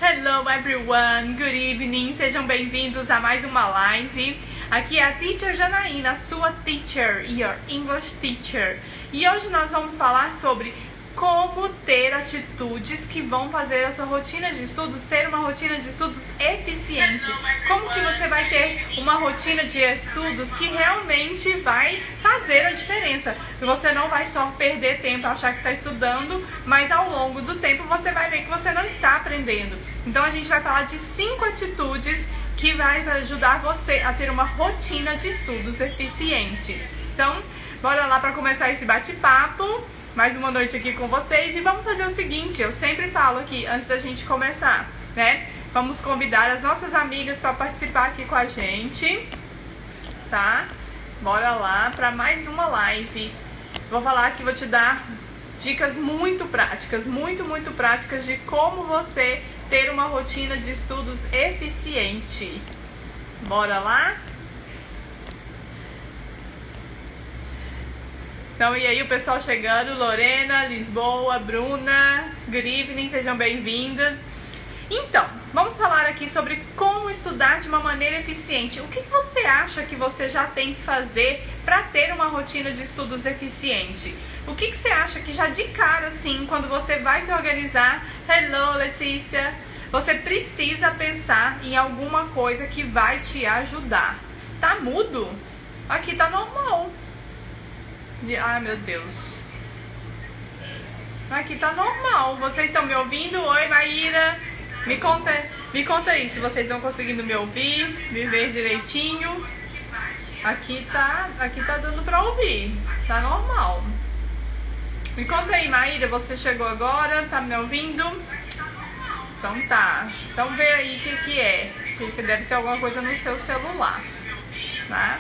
Hello everyone, good evening, sejam bem-vindos a mais uma live. Aqui é a Teacher Janaína, sua teacher, your English teacher. E hoje nós vamos falar sobre como ter atitudes que vão fazer a sua rotina de estudos ser uma rotina de estudos eficiente. Como que você vai ter uma rotina de estudos que realmente vai fazer a diferença. Você não vai só perder tempo, achar que está estudando, mas ao longo do tempo você vai ver que você não está aprendendo. Então a gente vai falar de 5 atitudes que vai ajudar você a ter uma rotina de estudos eficiente. Então, bora lá para começar esse bate-papo. Mais uma noite aqui com vocês e vamos fazer o seguinte, eu sempre falo aqui antes da gente começar, né? Vamos convidar as nossas amigas para participar aqui com a gente, tá? Bora lá para mais uma live. Vou falar aqui, vou te dar dicas muito práticas, muito práticas de como você ter uma rotina de estudos eficiente. Bora lá? Então, e aí o pessoal chegando, Lorena, Lisboa, Bruna, good evening, sejam bem-vindas. Então, vamos falar aqui sobre como estudar de uma maneira eficiente. O que você acha que você já tem que fazer para ter uma rotina de estudos eficiente? O que você acha que já de cara, assim, quando você vai se organizar, hello, Letícia, você precisa pensar em alguma coisa que vai te ajudar. Tá mudo? Aqui tá normal. Ai, meu Deus. Aqui tá normal. Vocês estão me ouvindo? Oi, Maíra. Me conta aí se vocês estão conseguindo me ouvir, me ver direitinho. Aqui tá dando pra ouvir. Tá normal. Me conta aí, Maíra. Você chegou agora? Tá me ouvindo? Então tá. Então vê aí o que é. Que deve ser alguma coisa no seu celular. Tá?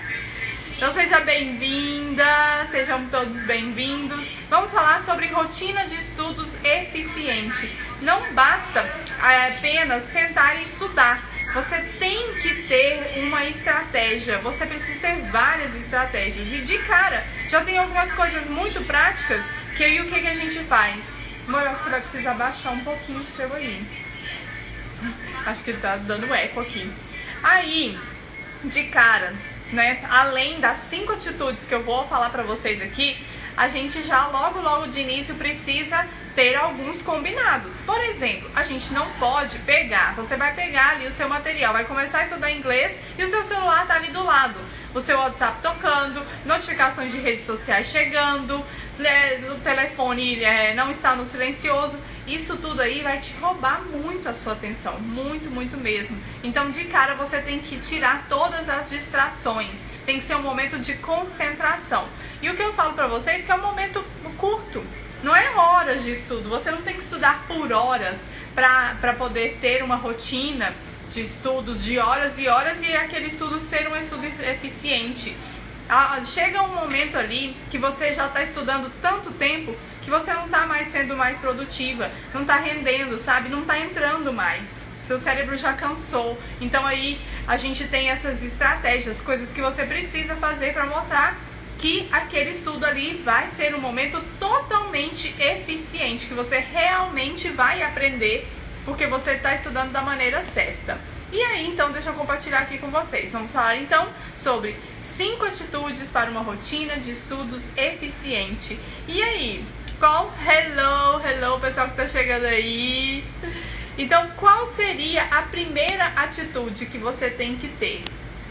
Então seja bem-vinda, sejam todos bem-vindos. Vamos falar sobre rotina de estudos eficiente. Não basta apenas sentar e estudar. Você tem que ter uma estratégia. Você precisa ter várias estratégias. E de cara, já tem algumas coisas muito práticas que aí o que a gente faz? Amor, você vai precisar baixar um pouquinho o seu aí. Acho que tá dando eco aqui. Aí, de cara, né? Além das 5 atitudes que eu vou falar pra vocês aqui, a gente já logo de início precisa ter alguns combinados. Por exemplo, a gente não pode pegar, você vai pegar ali o seu material, vai começar a estudar inglês e o seu celular tá ali do lado. O seu WhatsApp tocando, notificações de redes sociais chegando, o telefone não está no silencioso. Isso tudo aí vai te roubar muito a sua atenção, muito mesmo. Então, de cara, você tem que tirar todas as distrações. Tem que ser um momento de concentração. E o que eu falo pra vocês é que é um momento curto. Não é horas de estudo. Você não tem que estudar por horas pra poder ter uma rotina de estudos de horas e horas e aquele estudo ser um estudo eficiente. Chega um momento ali que você já está estudando tanto tempo que você não está mais sendo mais produtiva, não está rendendo, sabe? Não está entrando mais. Seu cérebro já cansou. Então aí a gente tem essas estratégias, coisas que você precisa fazer para mostrar que aquele estudo ali vai ser um momento totalmente eficiente, que você realmente vai aprender porque você está estudando da maneira certa. E aí, então, deixa eu compartilhar aqui com vocês. Vamos falar, então, sobre 5 atitudes para uma rotina de estudos eficiente. E aí, hello, pessoal que tá chegando aí. Então, qual seria a primeira atitude que você tem que ter?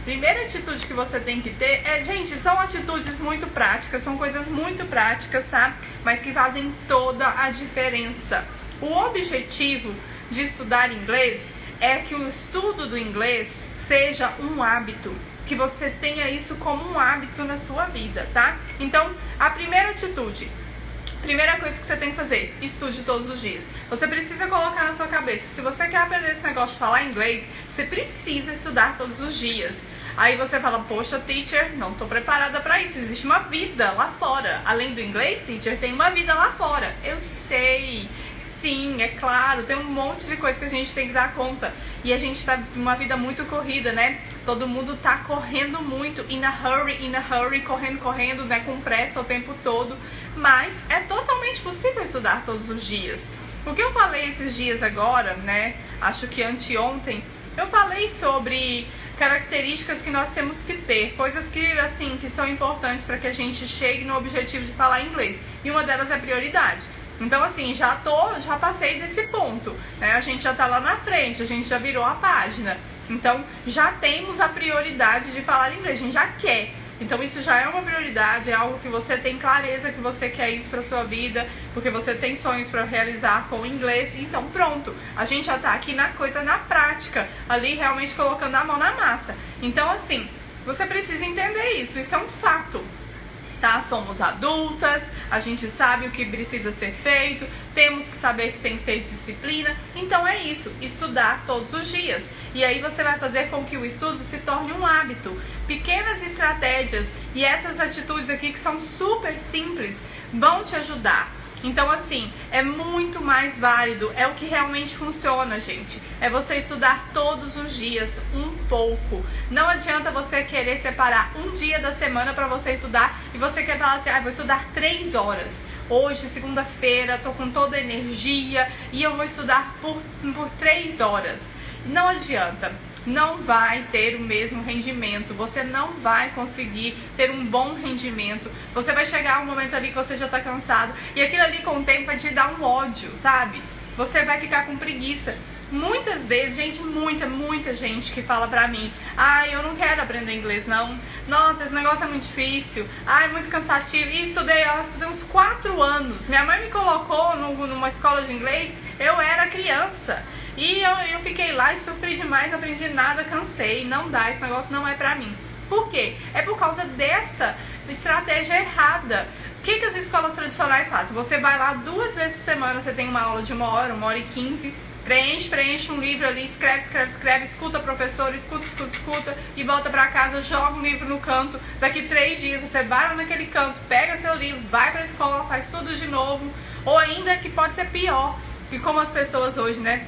Primeira atitude que você tem que ter gente, são atitudes muito práticas, são coisas muito práticas, tá? Mas que fazem toda a diferença. O objetivo de estudar inglês é que o estudo do inglês seja um hábito, que você tenha isso como um hábito na sua vida, tá? Então, a primeira atitude, primeira coisa que você tem que fazer, estude todos os dias. Você precisa colocar na sua cabeça, se você quer aprender esse negócio de falar inglês, você precisa estudar todos os dias. Aí você fala, poxa, teacher, não tô preparada pra isso, existe uma vida lá fora. Além do inglês, teacher, tem uma vida lá fora. Eu sei Sim, é claro, tem um monte de coisa que a gente tem que dar conta. E a gente tá numa vida muito corrida, né? Todo mundo tá correndo muito, in a hurry, correndo, né? Com pressa o tempo todo. Mas é totalmente possível estudar todos os dias. O que eu falei esses dias agora, né? Acho que anteontem, eu falei sobre características que nós temos que ter, coisas que, assim, que são importantes para que a gente chegue no objetivo de falar inglês. E uma delas é prioridade. Então, assim, já passei desse ponto, né? A gente já tá lá na frente, a gente já virou a página. Então, já temos a prioridade de falar inglês, a gente já quer. Então, isso já é uma prioridade, é algo que você tem clareza que você quer isso pra sua vida, porque você tem sonhos para realizar com o inglês. Então, pronto, a gente já tá aqui na coisa, na prática, ali realmente colocando a mão na massa. Então, assim, você precisa entender isso é um fato. Tá? Somos adultas, a gente sabe o que precisa ser feito, temos que saber que tem que ter disciplina. Então é isso, estudar todos os dias. E aí você vai fazer com que o estudo se torne um hábito. Pequenas estratégias e essas atitudes aqui que são super simples vão te ajudar. Então, assim, é muito mais válido, é o que realmente funciona, gente. É você estudar todos os dias, um pouco. Não adianta você querer separar um dia da semana para você estudar e você quer falar assim, vou estudar 3 horas. Hoje, segunda-feira, tô com toda a energia e eu vou estudar por 3 horas. Não adianta. Não vai ter o mesmo rendimento, você não vai conseguir ter um bom rendimento, você vai chegar um momento ali que você já tá cansado, e aquilo ali com o tempo vai te dar um ódio, sabe? Você vai ficar com preguiça. Muitas vezes, gente, muita gente que fala pra mim, eu não quero aprender inglês não, nossa, esse negócio é muito difícil, é muito cansativo, e estudei uns 4 anos, minha mãe me colocou numa escola de inglês, eu era criança, e eu fiquei lá e sofri demais, não aprendi nada, cansei, não dá, esse negócio não é pra mim. Por quê? É por causa dessa estratégia errada. O que as escolas tradicionais fazem? Você vai lá 2 vezes por semana, você tem uma aula de 1 hora, 1h15, preenche um livro ali, escreve, escuta o professor, escuta e volta pra casa, joga o livro no canto. Daqui 3 dias você vai lá naquele canto, pega seu livro, vai pra escola, faz tudo de novo. Ou ainda que pode ser pior, que como as pessoas hoje, né,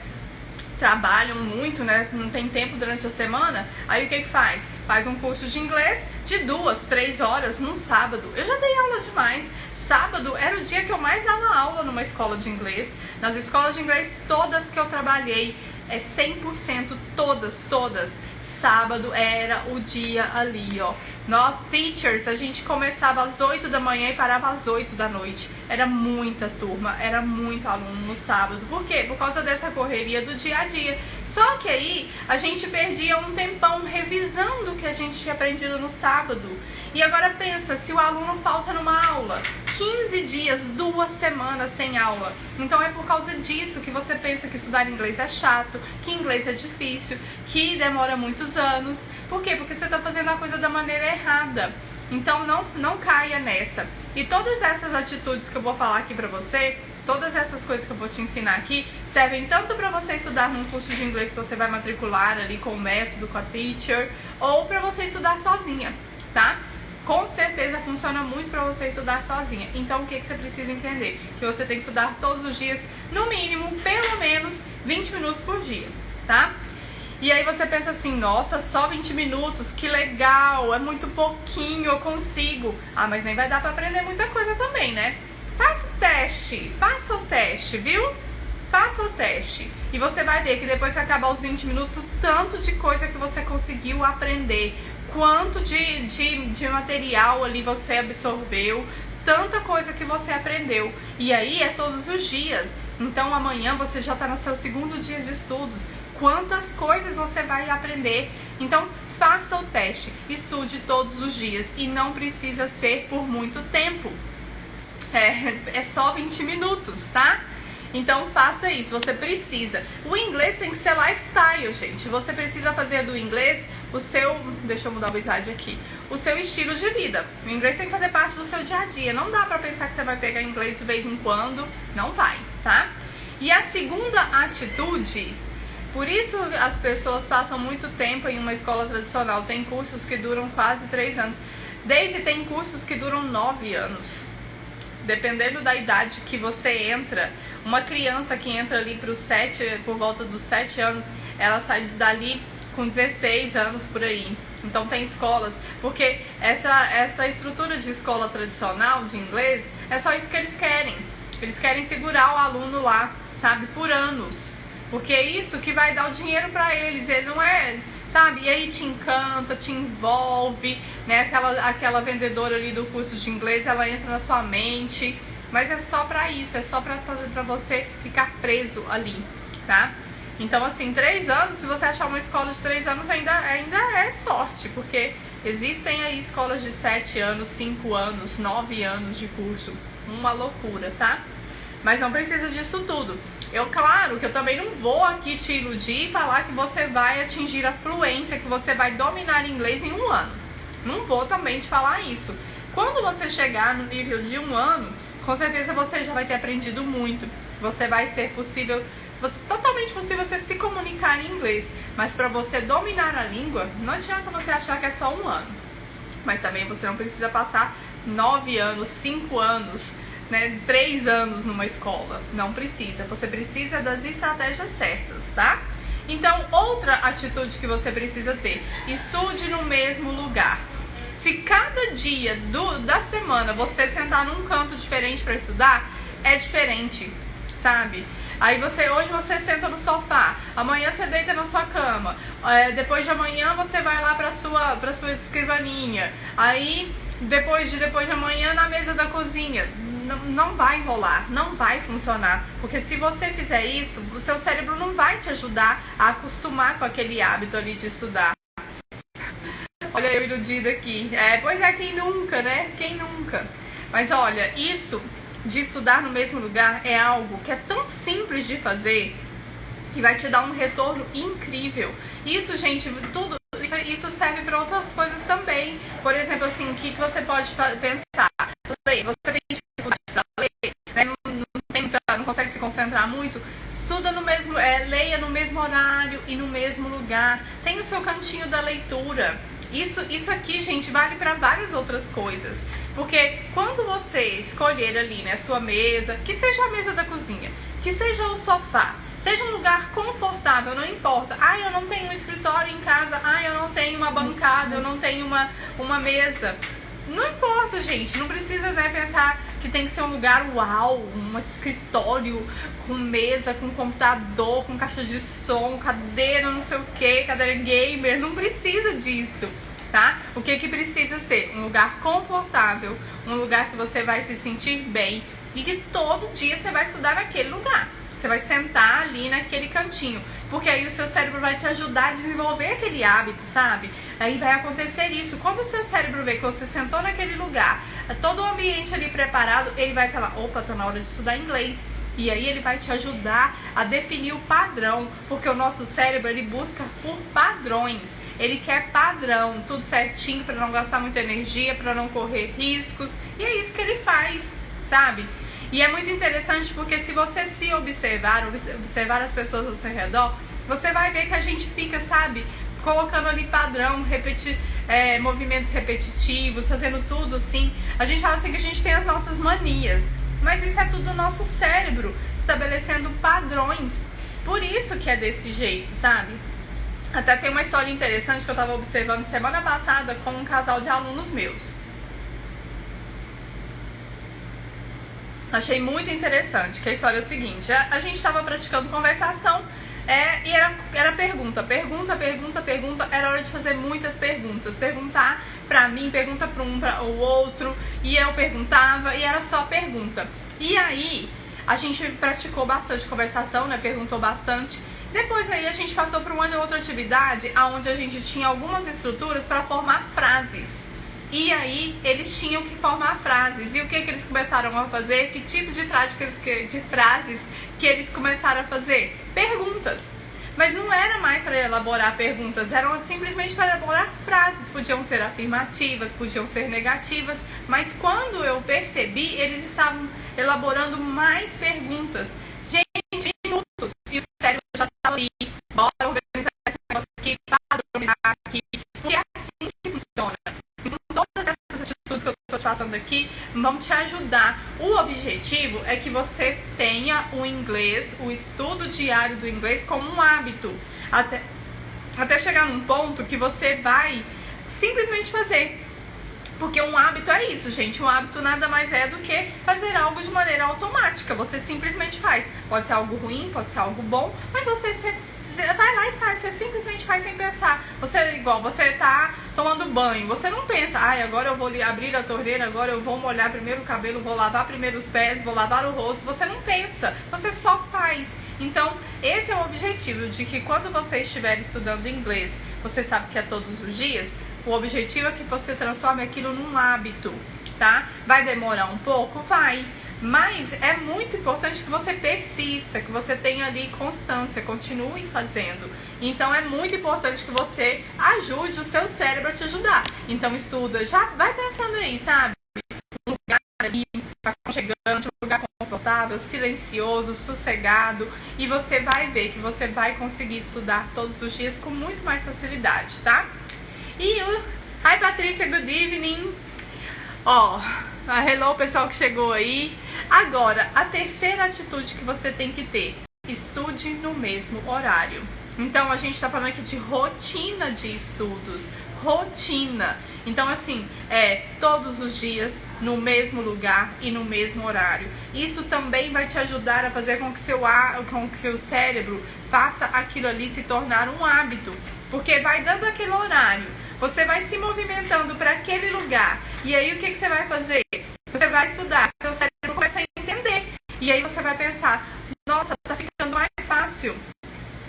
trabalham muito, né? Não tem tempo durante a semana. Aí o que faz? Faz um curso de inglês de 2, 3 horas num sábado. Eu já dei aula demais. Sábado era o dia que eu mais dava aula numa escola de inglês. Nas escolas de inglês todas que eu trabalhei, 100%, todas. Sábado era o dia ali, ó. Nós, teachers, a gente começava às 8 da manhã e parava às 8 da noite. Era muita turma, era muito aluno no sábado. Por quê? Por causa dessa correria do dia a dia. Só que aí a gente perdia um tempão revisando o que a gente tinha aprendido no sábado. E agora pensa, se o aluno falta numa aula, 15 dias, 2 semanas sem aula. Então é por causa disso que você pensa que estudar inglês é chato, que inglês é difícil, que demora muitos anos. Por quê? Porque você está fazendo a coisa da maneira errada. Então não caia nessa. E todas essas atitudes que eu vou falar aqui pra você, todas essas coisas que eu vou te ensinar aqui, servem tanto para você estudar num curso de inglês que você vai matricular ali com o método, com a teacher, ou para você estudar sozinha, tá? Com certeza funciona muito para você estudar sozinha. Então o que você precisa entender? Que você tem que estudar todos os dias, no mínimo, pelo menos 20 minutos por dia, tá? E aí você pensa assim, nossa, só 20 minutos, que legal, é muito pouquinho, eu consigo. Mas nem vai dar para aprender muita coisa também, né? Faça o teste, viu? Faça o teste. E você vai ver que depois que acabar os 20 minutos, o tanto de coisa que você conseguiu aprender, quanto de material ali você absorveu, tanta coisa que você aprendeu. E aí é todos os dias. Então amanhã você já está no seu 2º dia de estudos. Quantas coisas você vai aprender. Então faça o teste, estude todos os dias e não precisa ser por muito tempo. É só 20 minutos, tá? Então faça isso, você precisa. O inglês tem que ser lifestyle, gente. Você precisa fazer do inglês o seu... Deixa eu mudar o slide aqui. O seu estilo de vida. O inglês tem que fazer parte do seu dia a dia. Não dá pra pensar que você vai pegar inglês de vez em quando. Não vai, tá? E a segunda atitude... Por isso as pessoas passam muito tempo em uma escola tradicional. Tem cursos que duram quase 3 anos. Daisy, tem cursos que duram 9 anos. dependendo da idade que você entra, uma criança que entra ali por volta dos 7 anos, ela sai dali com 16 anos por aí. Então tem escolas, porque essa estrutura de escola tradicional de inglês, é só isso que eles querem. Eles querem segurar o aluno lá, sabe, por anos. Porque é isso que vai dar o dinheiro pra eles. Ele não é, sabe, e aí te encanta, te envolve, né? Aquela vendedora ali do curso de inglês, ela entra na sua mente. Mas é só pra isso, é só pra você ficar preso ali, tá? Então, assim, 3 anos, se você achar uma escola de 3 anos, ainda é sorte, porque existem aí escolas de 7 anos, 5 anos, 9 anos de curso. Uma loucura, tá? Mas não precisa disso tudo. Claro que eu também não vou aqui te iludir e falar que você vai atingir a fluência, que você vai dominar inglês em 1 ano. Não vou também te falar isso. Quando você chegar no nível de 1 ano, com certeza você já vai ter aprendido muito. Você vai ser totalmente possível você se comunicar em inglês. Mas para você dominar a língua, não adianta você achar que é só 1 ano. Mas também você não precisa passar 9 anos, 5 anos, né, 3 anos numa escola. Não precisa. Você precisa das estratégias certas, tá? Então, outra atitude que você precisa ter: estude no mesmo lugar. Se cada dia da semana você sentar num canto diferente para estudar, é diferente, sabe? Aí hoje você senta no sofá, amanhã você deita na sua cama, depois de amanhã você vai lá pra sua escrivaninha, aí depois de amanhã na mesa da cozinha. Não vai rolar, não vai funcionar, porque se você fizer isso, o seu cérebro não vai te ajudar a acostumar com aquele hábito ali de estudar. Olha eu iludida aqui. Pois é, quem nunca, né? Quem nunca? Mas olha, isso de estudar no mesmo lugar é algo que é tão simples de fazer e vai te dar um retorno incrível. Isso, gente, isso serve para outras coisas também. Por exemplo, assim, o que você pode pensar? Você tem dificuldade para ler, né? Não consegue se concentrar muito? Estuda leia no mesmo horário e no mesmo lugar. Tem o seu cantinho da leitura. Isso aqui, gente, vale para várias outras coisas. Porque quando você escolher ali, né, sua mesa, que seja a mesa da cozinha, que seja o sofá, seja um lugar confortável, não importa. Eu não tenho um escritório em casa, eu não tenho uma bancada, eu não tenho uma mesa. Não importa, gente, não precisa, né, pensar que tem que ser um lugar um escritório com mesa, com computador, com caixa de som, cadeira não sei o que, cadeira gamer, não precisa disso, tá? O que precisa ser? Um lugar confortável, um lugar que você vai se sentir bem e que todo dia você vai estudar naquele lugar. Você vai sentar ali naquele cantinho, porque aí o seu cérebro vai te ajudar a desenvolver aquele hábito, sabe? Aí vai acontecer isso. Quando o seu cérebro vê que você sentou naquele lugar, todo o ambiente ali preparado, ele vai falar: opa, tá na hora de estudar inglês. E aí ele vai te ajudar a definir o padrão, porque o nosso cérebro, ele busca por padrões. Ele quer padrão, tudo certinho, para não gastar muita energia, para não correr riscos. E é isso que ele faz, sabe? E é muito interessante porque se você se observar as pessoas ao seu redor, você vai ver que a gente fica, sabe, colocando ali padrão, movimentos repetitivos, fazendo tudo assim. A gente fala assim que a gente tem as nossas manias, mas isso é tudo o nosso cérebro estabelecendo padrões. Por isso que é desse jeito, sabe? Até tem uma história interessante que eu estava observando semana passada com um casal de alunos meus. Achei muito interessante, que a história é o seguinte: a gente estava praticando conversação e era pergunta, era hora de fazer muitas perguntas, perguntar pra mim, pergunta pra um, para o outro, e eu perguntava, e era só pergunta. E aí, a gente praticou bastante conversação, né, perguntou bastante. Depois aí a gente passou para uma outra atividade, onde a gente tinha algumas estruturas para formar frases. E aí, eles tinham que formar frases. E o que eles começaram a fazer? Que tipo de frases que eles começaram a fazer? Perguntas. Mas não era mais para elaborar perguntas, eram simplesmente para elaborar frases. Podiam ser afirmativas, podiam ser negativas. Mas quando eu percebi, eles estavam elaborando mais perguntas. Gente, minutos. E o cérebro já estava ali. Bora organizar esse negócio aqui, padronizar aqui. Porque é assim que funciona. Todas essas atitudes que eu estou te passando passando aqui vão te ajudar. O objetivo é que você tenha o inglês, o estudo diário do inglês como um hábito. Até chegar num ponto que você vai simplesmente fazer. Porque um hábito é isso, gente. Um hábito nada mais é do que fazer algo de maneira automática. Você simplesmente faz. Pode ser algo ruim, pode ser algo bom, mas você vai lá e faz. Você simplesmente faz sem pensar. Você tá tomando banho. Você não pensa, agora eu vou abrir a torneira, agora eu vou molhar primeiro o cabelo, vou lavar primeiro os pés, vou lavar o rosto. Você não pensa. Você só faz. Então, esse é o objetivo, de que quando você estiver estudando inglês, você sabe que é todos os dias. O objetivo é que você transforme aquilo num hábito, tá? Vai demorar um pouco? Vai. Mas é muito importante que você persista, que você tenha ali constância, continue fazendo. Então é muito importante que você ajude o seu cérebro a te ajudar. Então estuda, já vai pensando aí, sabe? Um lugar ali, aconchegante, um lugar confortável, silencioso, sossegado. E você vai ver que você vai conseguir estudar todos os dias com muito mais facilidade, tá? Hi Patrícia, good evening. Hello pessoal que chegou aí. Agora, a terceira atitude que você tem que ter: estude no mesmo horário. Então a gente tá falando aqui de rotina de estudos. Rotina. Então assim, todos os dias, no mesmo lugar e no mesmo horário. Isso também vai te ajudar a fazer com que o cérebro faça aquilo ali se tornar um hábito. Porque vai dando aquele horário, você vai se movimentando para aquele lugar. E aí o que você vai fazer? Você vai estudar, seu cérebro começa a entender. E aí você vai pensar, nossa, tá ficando mais fácil.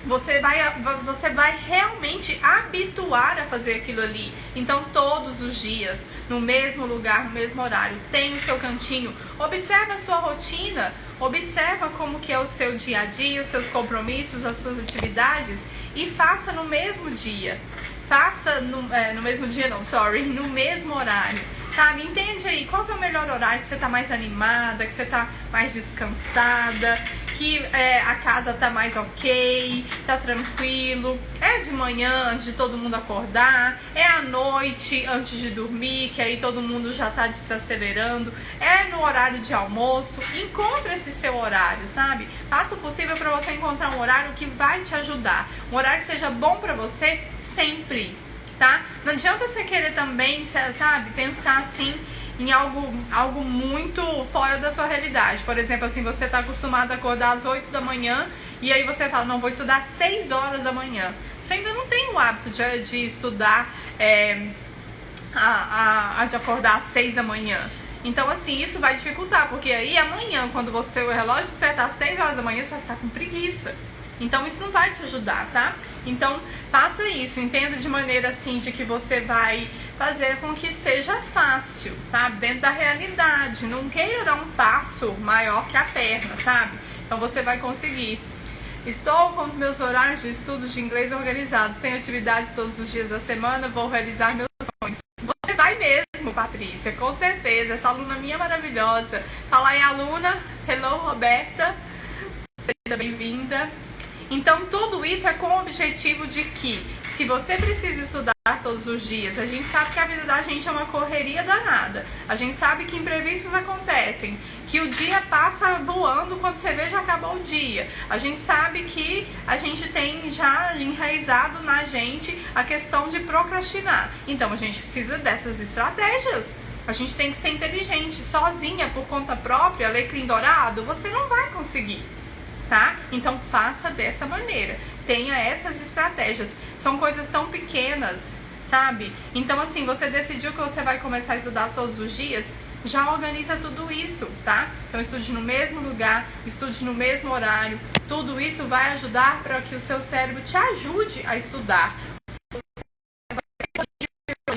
Você vai realmente habituar a fazer aquilo ali. Então todos os dias, no mesmo lugar, no mesmo horário, tem o seu cantinho. Observa a sua rotina, observa como que é o seu dia a dia, os seus compromissos, as suas atividades, e faça no mesmo dia. Faça no mesmo horário. Sabe? Entende aí qual que é o melhor horário, que você tá mais animada, que você tá mais descansada, que a casa tá mais ok, tá tranquilo. É de manhã, antes de todo mundo acordar. É à noite, antes de dormir, que aí todo mundo já tá desacelerando. É no horário de almoço. Encontre esse seu horário, sabe? Faça o possível para você encontrar um horário que vai te ajudar. Um horário que seja bom para você sempre, tá? Não adianta você querer também, sabe, pensar assim em algo muito fora da sua realidade. Por exemplo, assim, você tá acostumado a acordar às 8 da manhã e aí você fala, não, vou estudar às 6 horas da manhã. Você ainda não tem o hábito de estudar, de acordar às 6 da manhã. Então, assim, isso vai dificultar, porque aí amanhã, quando o relógio despertar às 6 horas da manhã, você vai ficar com preguiça. Então isso não vai te ajudar, tá? Então faça isso, entenda de maneira assim, de que você vai fazer com que seja fácil, tá? Dentro da realidade, não queira dar um passo maior que a perna, sabe? Então você vai conseguir. Estou com os meus horários de estudos de inglês organizados, tenho atividades todos os dias da semana, vou realizar meus sonhos. Você vai mesmo, Patrícia, com certeza, essa aluna minha maravilhosa. Fala aí, aluna. Hello, Roberta. Seja bem-vinda. Então, tudo isso é com o objetivo de que, se você precisa estudar todos os dias, a gente sabe que a vida da gente é uma correria danada. A gente sabe que imprevistos acontecem, que o dia passa voando, quando você vê já acabou o dia. A gente sabe que a gente tem já enraizado na gente a questão de procrastinar. Então, a gente precisa dessas estratégias. A gente tem que ser inteligente. Sozinha, por conta própria, alecrim dourado, você não vai conseguir. Tá? Então faça dessa maneira, tenha essas estratégias, são coisas tão pequenas, sabe? Então assim, você decidiu que você vai começar a estudar todos os dias, já organiza tudo isso, tá? Então estude no mesmo lugar, estude no mesmo horário, tudo isso vai ajudar para que o seu cérebro te ajude a estudar,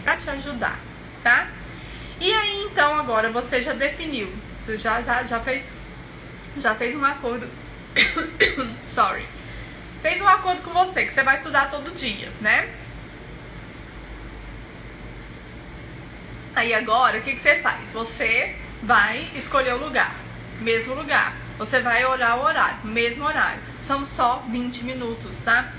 para te ajudar, tá? E aí então agora você já definiu, você já fez um acordo. Fez um acordo com você que você vai estudar todo dia, né? Aí agora, o que você faz? Você vai escolher o lugar, mesmo lugar. Você vai olhar o horário, mesmo horário. São só 20 minutos, tá?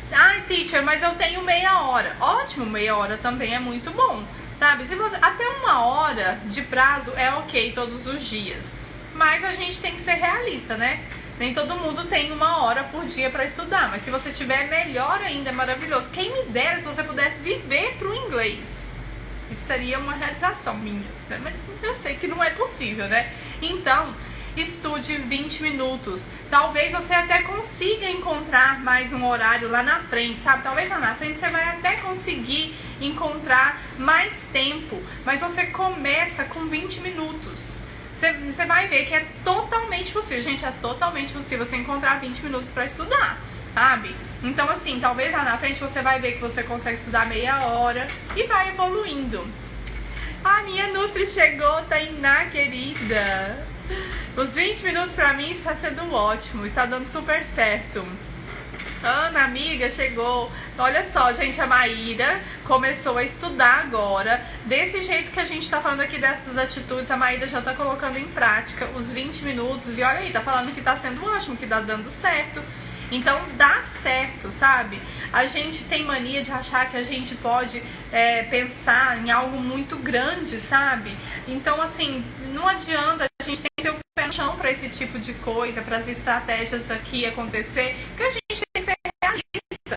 Ai, teacher, mas eu tenho meia hora. Ótimo, meia hora também é muito bom. sabe? Se você, até 1 hora de prazo é ok todos os dias, mas a gente tem que ser realista, né? Nem todo mundo tem 1 hora por dia para estudar, mas se você tiver, melhor ainda, é maravilhoso. Quem me dera se você pudesse viver pro inglês. Isso seria uma realização minha, né? Mas eu sei que não é possível, né? Então, estude 20 minutos. Talvez você até consiga encontrar mais um horário lá na frente, sabe? Talvez lá na frente você vai até conseguir encontrar mais tempo, mas você começa com 20 minutos. Você vai ver que é totalmente possível, gente, é totalmente possível você encontrar 20 minutos para estudar, sabe? Então, assim, talvez lá na frente você vai ver que você consegue estudar meia hora e vai evoluindo. A minha Nutri chegou, Tainá, querida. Os 20 minutos pra mim está sendo ótimo, está dando super certo. Ana, amiga, chegou. Olha só, gente, a Maíra começou a estudar agora. Desse jeito que a gente tá falando aqui, dessas atitudes, a Maíra já tá colocando em prática os 20 minutos. E olha aí, tá falando que tá sendo ótimo, que tá dando certo. Então dá certo, sabe? A gente tem mania de achar que a gente pode pensar em algo muito grande, sabe? Então, assim, não adianta, a gente tem que ter o pé no chão para esse tipo de coisa, para as estratégias aqui acontecer, porque a gente tem que ser realista.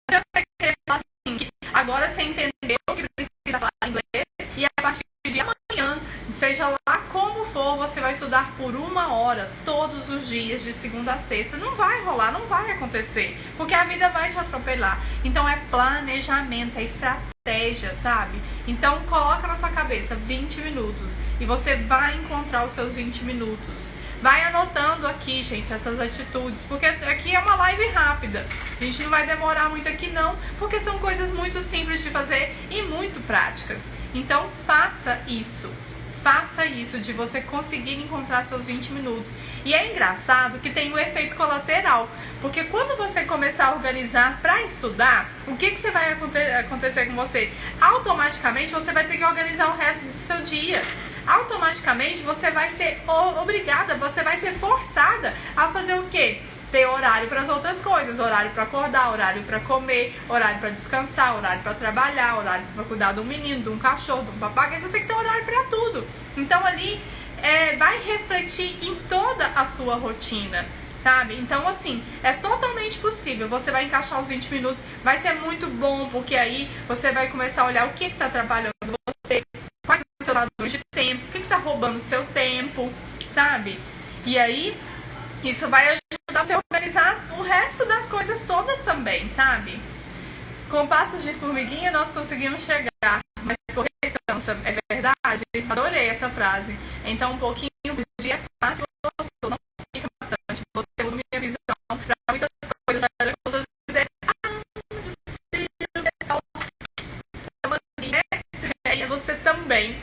Não adianta você querer falar assim, que agora você entendeu que precisa falar inglês e a partir de amanhã, seja lá como for, você vai estudar por 1 hora todos os dias, de segunda a sexta. Não vai rolar, não vai acontecer, porque a vida vai te atropelar. Então é planejamento, é estratégia, sabe? Então coloca na sua cabeça 20 minutos e você vai encontrar os seus 20 minutos. Vai anotando aqui, gente, essas atitudes, porque aqui é uma live rápida. A gente não vai demorar muito aqui não, porque são coisas muito simples de fazer e muito práticas. Então faça isso. Faça isso, de você conseguir encontrar seus 20 minutos. E é engraçado que tem um efeito colateral, porque quando você começar a organizar para estudar, o que você vai acontecer com você? Automaticamente você vai ter que organizar o resto do seu dia. Automaticamente você vai ser obrigada, você vai ser forçada a fazer o quê? Ter horário para as outras coisas, horário para acordar, horário para comer, horário para descansar, horário para trabalhar, horário para cuidar de um menino, de um cachorro, de um papagaio. Você tem que ter horário para tudo. Então ali vai refletir em toda a sua rotina, sabe? Então assim, é totalmente possível. Você vai encaixar os 20 minutos, vai ser muito bom, porque aí você vai começar a olhar o que está atrapalhando você, quais são os seus padrões de tempo, o que está roubando o seu tempo, sabe? E aí isso vai ajudar você a organizar o resto das coisas todas também, sabe? Com passos de formiguinha nós conseguimos chegar, mas correr cansa, é verdade? Adorei essa frase. Então um pouquinho por dia é fácil, gostoso, não fica maçante. Você muda minha visão para muitas coisas, para outras ideias. E é você também,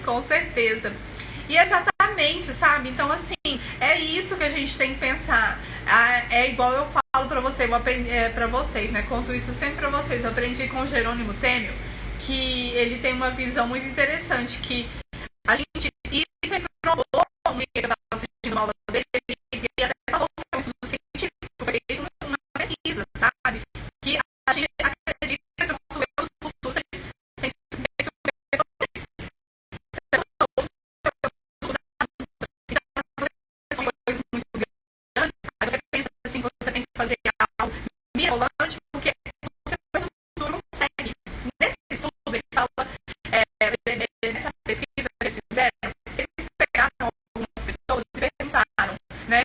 com certeza. E exatamente, sabe? Então, assim, é isso que a gente tem que pensar. É igual eu falo pra você, pra vocês, né? Conto isso sempre pra vocês. Eu aprendi com o Jerônimo Temel, que ele tem uma visão muito interessante, que a gente... E sempre provou, um dia que eu tava assistindo a aula dele, ele até falou que é um estudo científico, foi feito uma pesquisa, sabe? Que a gente acredita que o nosso eu do futuro tem você tem que fazer algo mirabolante, porque você não consegue. Nesse estudo, ele fala, nessa pesquisa que eles fizeram, eles pegaram algumas pessoas e perguntaram, né?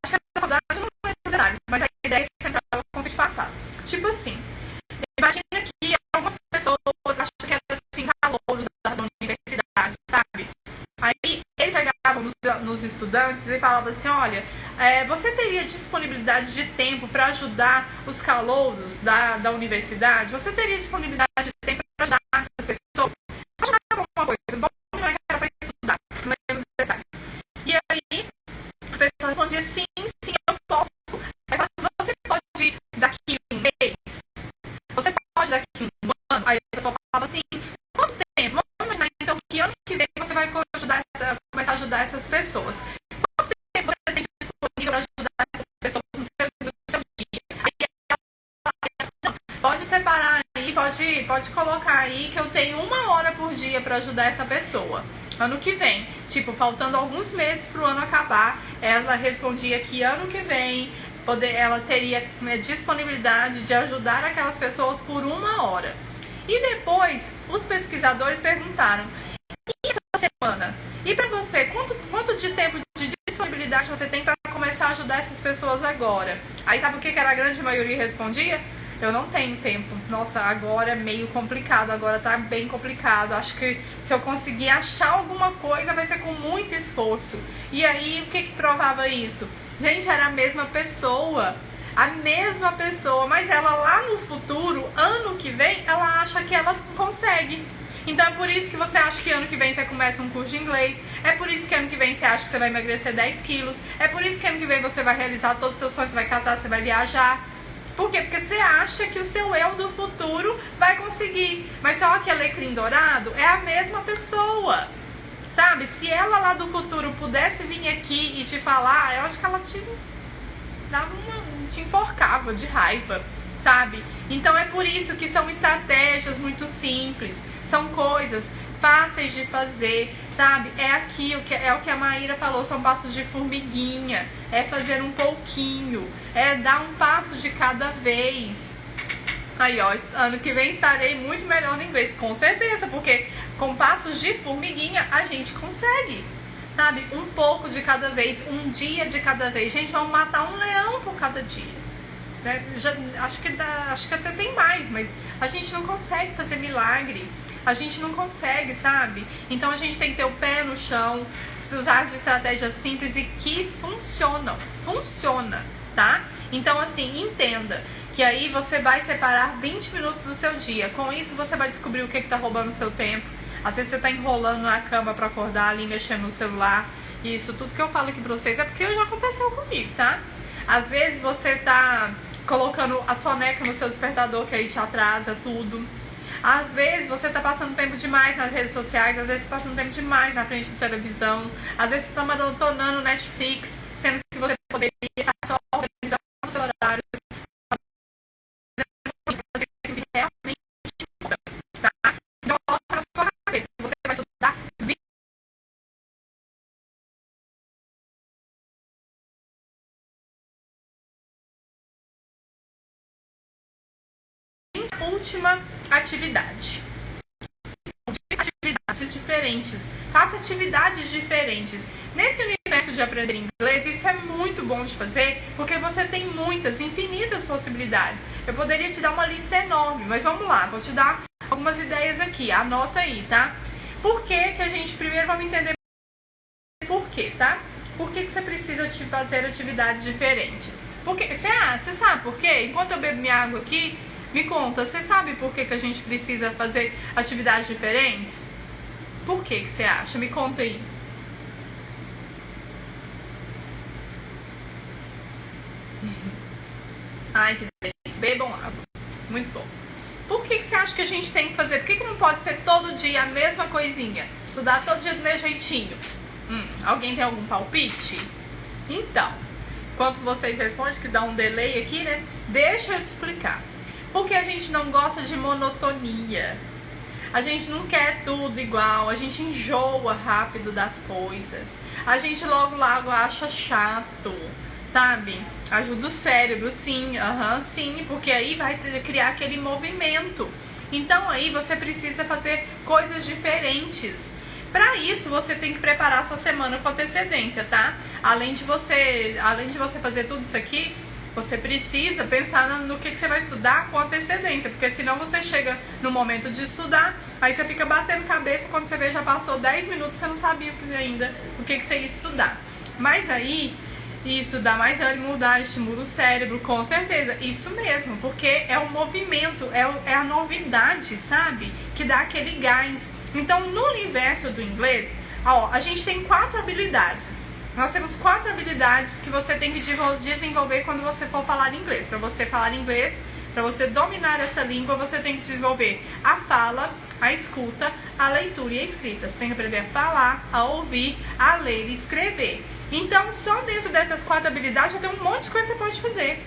Acho que a faculdade não vai fazer análise, mas a ideia central eu consigo passar. Tipo assim, imagina que algumas pessoas acham que é assim, calouros da universidade, sabe? Aí eles chegavam nos estudantes e falavam assim, olha, você teria disponibilidade de tempo para ajudar os calouros da universidade? Você teria disponibilidade de tempo para ajudar essas pessoas? Ajudar com alguma coisa, bom, não era para estudar, não lembro os detalhes. E aí, a pessoa respondia, sim, eu posso. Aí você pode daqui um mês? Você pode daqui um ano? Aí a pessoa falava assim, quanto tempo? Vamos imaginar então que ano que vem você vai começar a ajudar essas pessoas. Quanto tempo você tem disponível para ajudar essas pessoas no seu dia? Aí ela pode separar aí, pode pode colocar aí que eu tenho 1 hora por dia para ajudar essa pessoa. Ano que vem, tipo, faltando alguns meses pro ano acabar, ela respondia que ano que vem ela teria disponibilidade de ajudar aquelas pessoas por 1 hora. E depois, os pesquisadores perguntaram, e essa semana? E para você, quanto de tempo de disponibilidade você tem para começar a ajudar essas pessoas agora? Aí sabe o que a grande maioria respondia? Eu não tenho tempo. Nossa, agora é meio complicado, agora tá bem complicado. Acho que se eu conseguir achar alguma coisa vai ser com muito esforço. E aí, o que provava isso? Gente, era a mesma pessoa, mas ela lá no futuro, ano que vem, ela acha que ela consegue. Então é por isso que você acha que ano que vem você começa um curso de inglês, é por isso que ano que vem você acha que você vai emagrecer 10 quilos, é por isso que ano que vem você vai realizar todos os seus sonhos, você vai casar, você vai viajar. Por quê? Porque você acha que o seu eu do futuro vai conseguir. Mas só que Alecrim Dourado é a mesma pessoa. Sabe? Se ela lá do futuro pudesse vir aqui e te falar, eu acho que ela te enforcava de raiva, sabe? Então é por isso que são estratégias muito simples, são coisas fáceis de fazer, sabe? É o que a Maíra falou, são passos de formiguinha, é fazer um pouquinho, é dar um passo de cada vez. Aí, ó, ano que vem estarei muito melhor no inglês, com certeza, porque com passos de formiguinha a gente consegue, sabe? Um pouco de cada vez, um dia de cada vez. Gente, vamos matar um leão por cada dia. Né? Acho que até tem mais, mas a gente não consegue fazer milagre. A gente não consegue, sabe? Então a gente tem que ter o pé no chão, se usar de estratégias simples e que funcionam. Funciona, tá? Então, assim, entenda que aí você vai separar 20 minutos do seu dia. Com isso, você vai descobrir o que tá roubando o seu tempo. Às vezes você tá enrolando na cama pra acordar, ali mexendo no celular. Isso, tudo que eu falo aqui pra vocês é porque já aconteceu comigo, tá? Às vezes você tá colocando a soneca no seu despertador, que aí te atrasa tudo. Às vezes você tá passando tempo demais nas redes sociais, às vezes você tá passando tempo demais na frente da televisão, às vezes você tá maratonando Netflix, sendo que você poderia estar só organizando os seus horários, fazer o que realmente importa, tá? Então coloca na sua cabeça, você vai estudar 20 última atividade. Atividades diferentes. Faça atividades diferentes. Nesse universo de aprender inglês, isso é muito bom de fazer, porque você tem muitas, infinitas possibilidades. Eu poderia te dar uma lista enorme, mas vamos lá, vou te dar algumas ideias aqui. Anota aí, tá? Por que a gente primeiro vamos entender por quê, tá? Por que você precisa fazer atividades diferentes? Porque você sabe por quê? Enquanto eu bebo minha água aqui, me conta, você sabe por que a gente precisa fazer atividades diferentes? Por que você acha? Me conta aí. Ai, que delícia. Bebam água. Muito bom. Por que você acha que a gente tem que fazer? Por que não pode ser todo dia a mesma coisinha? Estudar todo dia do meu jeitinho? Alguém tem algum palpite? Então, enquanto vocês respondem, que dá um delay aqui, né? Deixa eu te explicar. Porque a gente não gosta de monotonia. A gente não quer tudo igual. A gente enjoa rápido das coisas. A gente logo acha chato, sabe? Ajuda o cérebro, sim. Sim, porque aí vai criar aquele movimento. Então aí você precisa fazer coisas diferentes. Para isso, você tem que preparar a sua semana com antecedência, tá? Além de você fazer tudo isso aqui, você precisa pensar no que você vai estudar com antecedência, porque senão você chega no momento de estudar, aí você fica batendo cabeça, quando você vê já passou 10 minutos, você não sabia ainda o que você ia estudar. Mas aí, isso dá mais ânimo, estimula o cérebro, com certeza, isso mesmo, porque é o movimento, é a novidade, sabe? Que dá aquele gás. Então, no universo do inglês, ó, a gente tem 4 habilidades. Nós temos 4 habilidades que você tem que desenvolver quando você for falar inglês. Para você falar inglês, para você dominar essa língua, você tem que desenvolver a fala, a escuta, a leitura e a escrita. Você tem que aprender a falar, a ouvir, a ler e escrever. Então, só dentro dessas 4 habilidades já tem um monte de coisa que você pode fazer,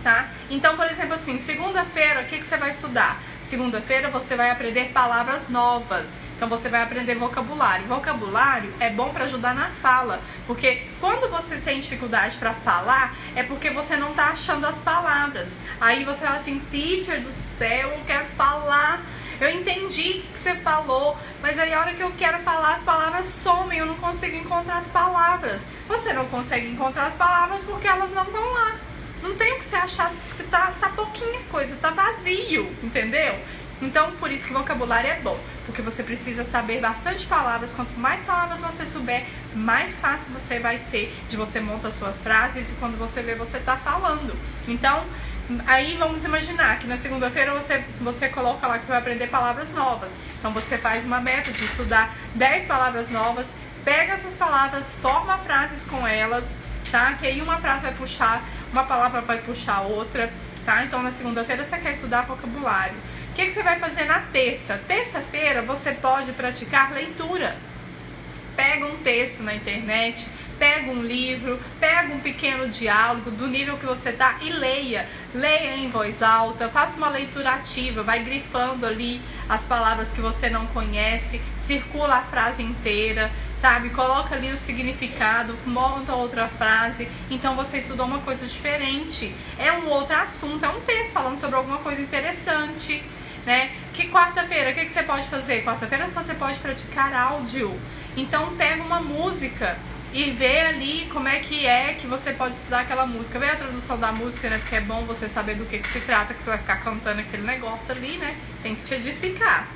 tá? Então, por exemplo, assim, segunda-feira, o que você vai estudar? Segunda-feira você vai aprender palavras novas. Então você vai aprender vocabulário. Vocabulário é bom para ajudar na fala, porque quando você tem dificuldade para falar, é porque você não tá achando as palavras. Aí você fala assim, teacher do céu, eu quero falar. Eu entendi o que você falou, mas aí a hora que eu quero falar, as palavras somem, eu não consigo encontrar as palavras. Você não consegue encontrar as palavras porque elas não estão lá. Não tem o que você achar, porque tá pouquinha coisa, tá vazio, entendeu? Então, por isso que vocabulário é bom, porque você precisa saber bastante palavras. Quanto mais palavras você souber, mais fácil você vai ser de você montar suas frases e quando você vê, você tá falando. Então, aí vamos imaginar que na segunda-feira você coloca lá que você vai aprender palavras novas. Então, você faz uma meta de estudar 10 palavras novas, pega essas palavras, forma frases com elas, tá? Que aí uma frase vai puxar, uma palavra vai puxar outra, tá? Então, na segunda-feira você quer estudar vocabulário. O que você vai fazer na terça? Terça-feira você pode praticar leitura. Pega um texto na internet, pega um livro, pega um pequeno diálogo do nível que você tá e leia. Leia em voz alta, faça uma leitura ativa, vai grifando ali as palavras que você não conhece, circula a frase inteira, sabe? Coloca ali o significado, monta outra frase. Então você estudou uma coisa diferente. É um outro assunto, é um texto falando sobre alguma coisa interessante, né? Que quarta-feira, o que você pode fazer? Quarta-feira você pode praticar áudio. Então pega uma música e vê ali como é que você pode estudar aquela música. Vê a tradução da música, né? Porque é bom você saber do que se trata, que você vai ficar cantando aquele negócio ali, né? Tem que te edificar.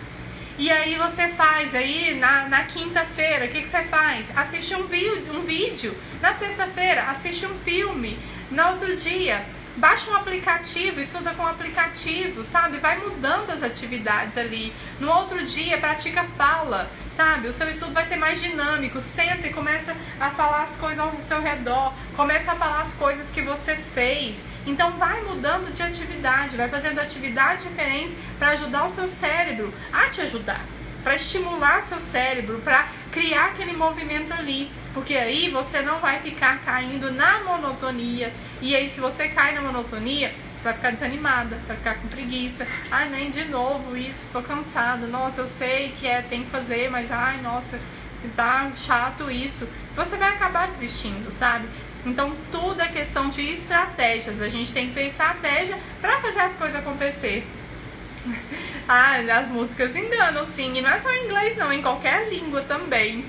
E aí você faz, aí na quinta-feira, o que você faz? Assiste um vídeo. Na sexta-feira, assiste um filme. No outro dia, baixa um aplicativo, estuda com o aplicativo, sabe? Vai mudando as atividades ali. No outro dia, pratica fala, sabe? O seu estudo vai ser mais dinâmico. Senta e começa a falar as coisas ao seu redor. Começa a falar as coisas que você fez. Então, vai mudando de atividade. Vai fazendo atividades diferentes para ajudar o seu cérebro a te ajudar. Para estimular seu cérebro, para criar aquele movimento ali. Porque aí você não vai ficar caindo na monotonia. E aí, se você cai na monotonia, você vai ficar desanimada, vai ficar com preguiça. Ai, nem de novo isso, tô cansada. Nossa, eu sei que tem que fazer, mas ai, nossa, tá chato isso. Você vai acabar desistindo, sabe? Então, tudo é questão de estratégias. A gente tem que ter estratégia para fazer as coisas acontecer. Ah, as músicas enganam, sim. E não é só em inglês, não. Em qualquer língua também.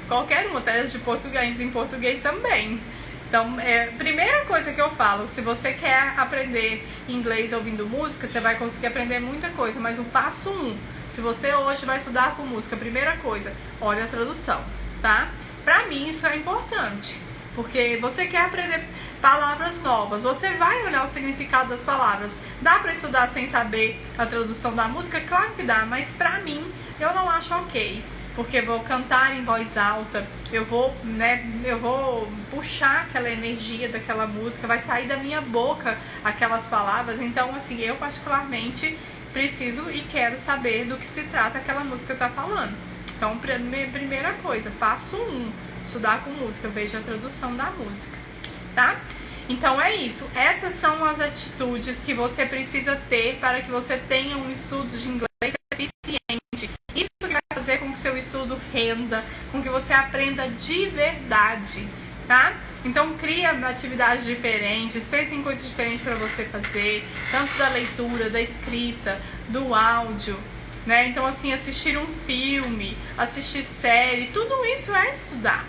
Qualquer uma, até as de português, em português também. Então, primeira coisa que eu falo, se você quer aprender inglês ouvindo música, você vai conseguir aprender muita coisa. Mas o passo 1, se você hoje vai estudar com música, primeira coisa, olha a tradução, tá? Pra mim isso é importante. Porque você quer aprender palavras novas, você vai olhar o significado das palavras. Dá pra estudar sem saber a tradução da música? Claro que dá, mas pra mim, eu não acho ok. Porque eu vou cantar em voz alta, eu vou puxar aquela energia daquela música, vai sair da minha boca aquelas palavras. Então, assim, eu particularmente preciso e quero saber do que se trata aquela música que eu tô falando. Então, primeira coisa, passo 1, estudar com música, veja a tradução da música, tá? Então é isso, essas são as atitudes que você precisa ter para que você tenha um estudo de inglês eficiente. Isso que vai fazer com que seu estudo renda, com que você aprenda de verdade, tá? Então cria atividades diferentes, pense em coisas diferentes para você fazer, tanto da leitura, da escrita, do áudio, né? Então assim, assistir um filme, assistir série, tudo isso é estudar,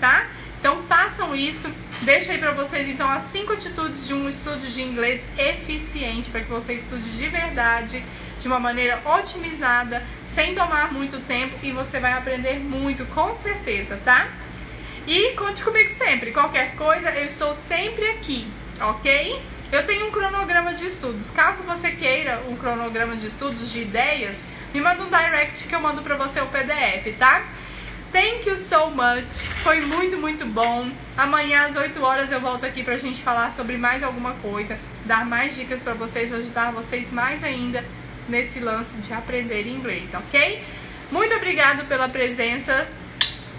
tá? Então façam isso, deixa aí pra vocês então as 5 atitudes de um estudo de inglês eficiente, para que você estude de verdade, de uma maneira otimizada, sem tomar muito tempo, e você vai aprender muito, com certeza, tá? E conte comigo sempre, qualquer coisa, eu estou sempre aqui, ok? Eu tenho um cronograma de estudos, caso você queira um cronograma de estudos, de ideias, me manda um direct que eu mando pra você o PDF, tá? Thank you so much, foi muito, muito bom. Amanhã às 8 horas eu volto aqui pra gente falar sobre mais alguma coisa, dar mais dicas pra vocês, ajudar vocês mais ainda nesse lance de aprender inglês, ok? Muito obrigado pela presença.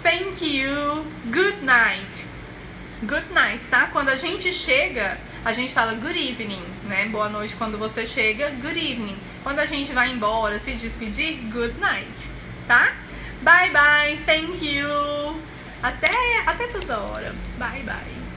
Thank you. Good night. Good night, tá? Quando a gente chega a gente fala good evening, né? Boa noite quando você chega, good evening. Quando a gente vai embora, se despedir, good night, tá? Bye, bye, thank you. Até toda hora. Bye, bye.